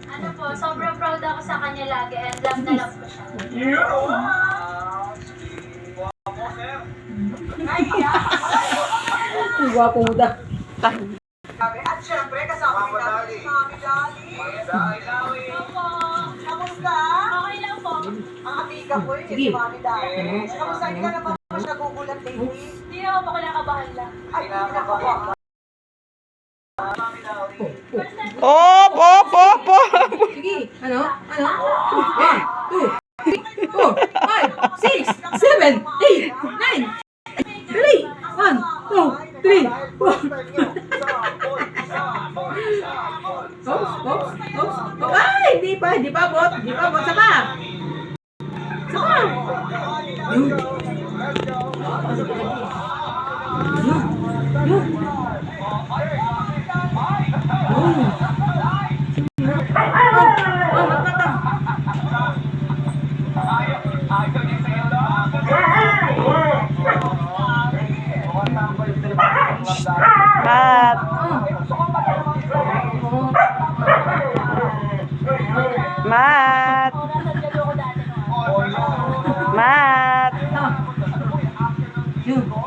Ano po, sobrang proud ako sa kanya lagi and love na love ko siya. Ang gwapo mo da. At syempre, kasama rin natin si Mami Dali. Kamusta? Okay lang po. Ang amiga ko eh, Sige. si Mami Dali. Kamusta? Hindi ka naman mas nagugulat lately? Hindi naman po kinakabahan lang. Ay, hindi na ako. Op, op, op, op. Sige. Ano? 1, 2, 3, 4, 5, 6, 7, 8, 9. Dali. 1, 2, 3, 4. Oops. Ay, hindi pa bot. Saka. Mat. Mat. Nasa dyan ako dati. Mat. Yun.